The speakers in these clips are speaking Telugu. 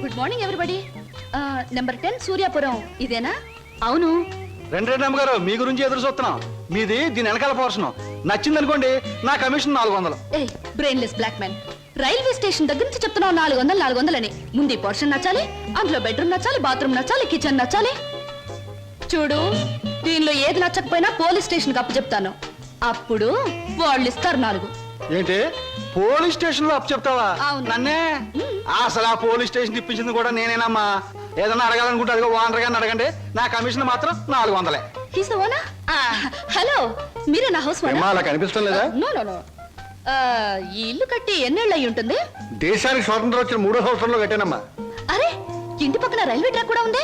Good morning everybody. Number 10 Suryapuram ఇదేనా? అవును. రెండు అమ్మగారు మీ గురించి ఎదురు చూస్తున్నాం. మీది దీని వెనకాల పోర్షన్ నచ్చింది అనుకోండి, నా commission 400. A brainless black man, railway station దగ్గర నుంచి చెప్తున్నావు 400 అని. ముందు ఈ పోర్షన్ నచ్చాలి, అందులో బెడ్రూమ్ నచ్చాలి, బాత్రూమ్ నచ్చాలి, కిచెన్ నచ్చాలి. చూడు, దీనిలో ఏది నచ్చకపోయినా పోలీస్ స్టేషన్ కి అప్పు చెప్తాను. అప్పుడు వాళ్ళు ఇస్తారు 4. ఏంటి పోలీస్ స్టేషన్ లో అప్పు చెప్తావా? అవును. నన్నే అసలు ఆ పోలీస్ స్టేషన్ ఇప్పించింది కూడా నేనేనమ్మా. ఏదన్నా అడగాలనుకుంటే అదిగో ఓనర్ గారిని అడగండి, నా కమిషన్ మాత్రం 400. హలో, మీరే నా హౌస్ వైఫ్? అలా కనిపిస్తాం లేదా? No no no. ఈ ఇల్లు కట్టి ఎన్నేళ్ళు అయి ఉంటుంది? దేశానికి స్వాతంత్రం వచ్చిన 3వ సంవత్సరంలో కట్టానమ్మా. అరే, ఇంటి పక్కన రైల్వే ట్రాక్ కూడా ఉంది.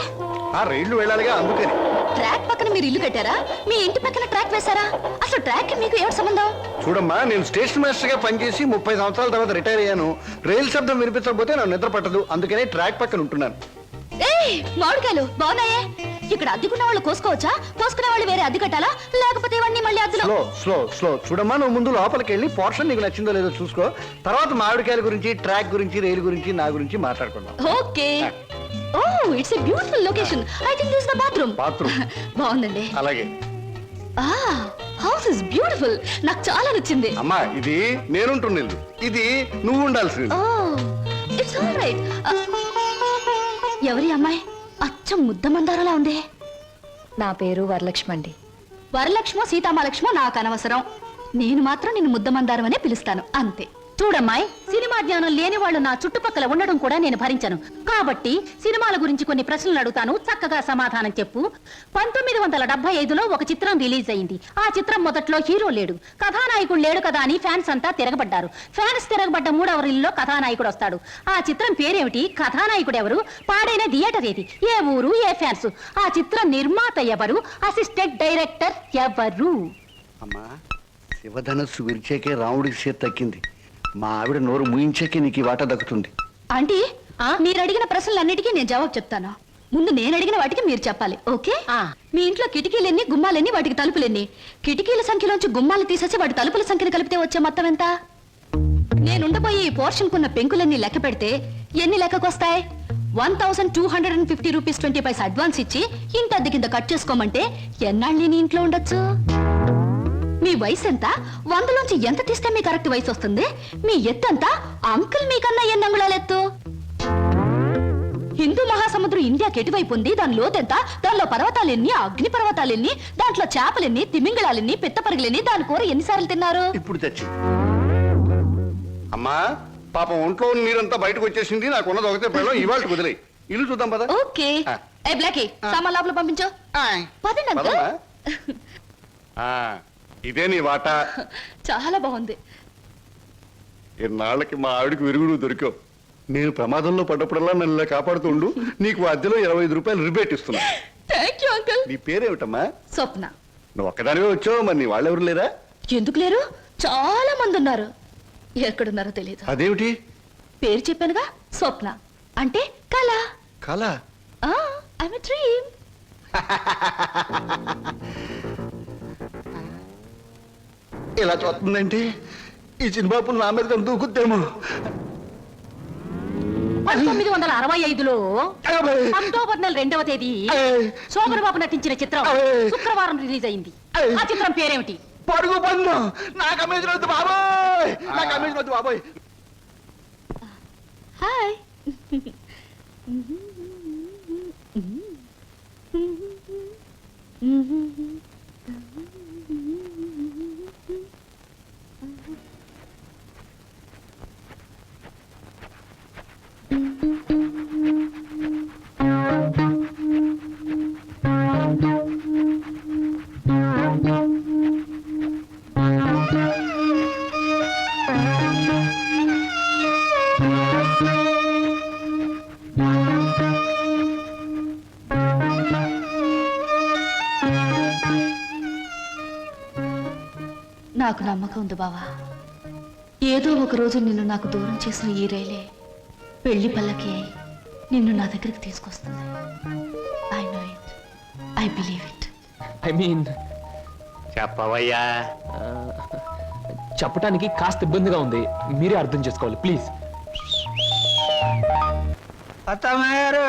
ఆ రైళ్లు వెళ్ళాలిగా, అందుకని. ట్రాక్ పక్కన మీరు ఇల్లు కట్టారా? మీ ఇంటి పక్కన ట్రాక్ వేశారా? అసలు ట్రాక్ కి మీకు ఏమిటి సంబంధం? చూడమ్మా, నేను స్టేషన్ మాస్టర్ గా పనిచేసి 30 సంవత్సరాల తర్వాత రిటైర్ అయ్యాను. రైలు శబ్దం వినిపించకపోతే నాకు నిద్ర పట్టదు, అందుకనే ట్రాక్ పక్కన ఉంటున్నాను. ఏయ్, మామిడికాయలు బాగున్నాయే. ఇక్కడ అద్దెకున్న వాళ్ళు కోసుకోవచ్చా? కోసుకునే వాళ్ళు వేరే అద్దె కట్టాలా? లేకపోతే ఇవన్నీ మళ్ళీ అద్దెలో? స్లో స్లో స్లో చూడమ్మా, నువ్వు ముందు లోపలికి వెళ్ళి పోర్షన్ నీకు నచ్చిందో లేదో చూసుకో. తర్వాత మామిడికాయల గురించి, ట్రాక్ గురించి, రైలు గురించి, నా గురించి మాట్లాడుకుందాం. Okay. Oh, it's a beautiful location. I think this the bathroom. బాగుందండి. అలాగే. House is beautiful. నాకు చాలా నచ్చింది. అమ్మా, ఇది నేనుంటున్న ఇల్లు, ఇది నువ్వు ఉండాల్సింది. ఓ, ఇట్స్ ఆల్ రైట్. ఎవరి అమ్మాయి? అచ్చం ముద్ద మందారలా ఉంది. నా పేరు వరలక్ష్మి అండి. వరలక్ష్మో సీతామలక్ష్మో నాకు అనవసరం. నేను మాత్రం నిన్ను ముద్ద మందారం అనే పిలుస్తాను, అంతే. చూడమ్మాయి, సినిమా జ్ఞానం లేని వాళ్ళు నా చుట్టుపక్కల ఉండడం కూడా నేను భరించను. కాబట్టి సినిమాల గురించి కొన్ని ప్రశ్నలు అడుగుతాను, చక్కగా సమాధానం చెప్పు. 1975లో ఒక చిత్రం రిలీజ్ అయింది. ఆ చిత్రం మొదట్లో హీరో లేడు, కథానాయకుడు లేడు కదా అని ఫ్యాన్స్ అంతా తిరగబడ్డారు. ఫ్యాన్స్ తిరగబడ్డ 3వ రీల్లో కథానాయకుడు వస్తాడు. ఆ చిత్రం పేరేమిటి? కథానాయకుడు ఎవరు? పాడైన థియేటర్ ఏది? ఏ ఊరు? ఏ ఫ్యాన్స్? ఆ చిత్రం నిర్మాత ఎవరు? అసిస్టెంట్ డైరెక్టర్ ఎవరు? అమ్మా, శివధనస్సు విరిచాకే రాముడికి చేతి తక్కింది. మా ఆవిడ నోరు ముయించాకే నీకు ఈ వాటా దక్కుతుంది. ఆంటీ, మీరు అడిగిన ప్రశ్నలన్నిటికీ నేను జవాబు చెప్తాను. ముందు నేను అడిగిన వాటికి మీరు చెప్పాలి, ఓకే? మీ ఇంట్లో కిటికీలెన్ని, గుమ్మాలెన్ని, వాటికి తలుపులెన్ని? కిటికీల సంఖ్యలోంచి గుమ్మాలు తీసేసి వాటి తలుపుల సంఖ్యను కలిపితే వచ్చే మొత్తం ఎంత? నేనుండబోయే ఈ పోర్షన్ కున్న పెంకులన్నీ లెక్క పెడితే ఎన్ని లెక్కకొస్తాయి? 1250 రూపీస్ 20 పైసా అడ్వాన్స్ ఇచ్చి ఇంటి అద్దె కింద కట్ చేసుకోమంటే ఎన్నాళ్ళు నీ ఇంట్లో ఉండొచ్చు? మీ వయసు ఎంత? 100లోంచి ఎంత తీస్తే మీ కరెక్ట్ వయసు వస్తుంది? మీ ఎత్తు ఎంత? అంకుల్ మీకన్నా ఎన్ని అంగుళాలు ఎత్తు? హిందూ మహాసముద్రం ఇండియాకి ఎటువైపు ఉంది? దాని లోతెంత? దానిలో పర్వతాలెన్ని, అగ్ని పర్వతాలెన్ని, దాంట్లో చేపలెన్ని, తిమింగళాలెన్ని, పిత్తపరుగులెన్ని, దాని కూర ఎన్నిసార్లు తిన్నారు? ఇప్పుడు తెచ్చి అమ్మా, పాపం ఒంట్లో నీరంతా బయటకు వచ్చేసింది. నాకున్నది ఒకటే పిల్లలు, ఇవాళ కుదిరే ఇల్లు చూద్దాం పద. ఓకే. ఏ బ్లాకీ, సామాన్ లోపల పంపించు. పదండి అంకుల్. ఇదే నీ వాటా. చాలా బాగుంది. ఇన్నాళ్ళకి మా ఆవిడకి విరుగుడు దొరికావు. నేను ప్రమాదంలో పడ్డప్పుడల్లా నన్ను ఇలా కాపాడుతుండు. నీకు అద్దెలో 25 రూపాయలు రిబేట్ ఇస్తున్నా. Thank you uncle. నీ పేరేమిటమ్మా? స్వప్న. నువ్వు ఒక్కదానివే వచ్చావు, మరి నీ వాళ్ళెవరు లేరా? ఎందుకు లేరు? చాలా మంది ఉన్నారు. ఎక్కడున్నారో తెలియదు. అదేమిటి? పేరు చెప్పానుగా, స్వప్న అంటే కళ. కళ? I'm a dream. ఇలా చూస్తుందంటే ఈ చిన్నబాబు నా మీద దూకుద్దేమో. 1965లో అక్టోబర్ నెల 2వ తేదీ శోభన్ బాబు నటించిన చిత్రం శుక్రవారం రిలీజ్ అయింది. ఆ చిత్రం పేరేమిటి? పరుగు పందు. నా కమిషన్ వద్దు బాబోయ్, నా కమిషన్ వద్దు బాబోయ్. హాయ్. నాకు నమ్మకం ఉంది బావా. ఏదో ఒక రోజు నిన్ను నాకు దూరం చేసిన ఈ రైలే పెళ్లి పల్లకి అయి నిన్ను నా దగ్గరికి తీసుకొస్తుంది. I know it, I believe it. I mean చెప్పవయ్యా. చెప్పడానికి కాస్త ఇబ్బందిగా ఉంది, మీరే అర్థం చేసుకోవాలి ప్లీజ్. అత్తమ్మ గారు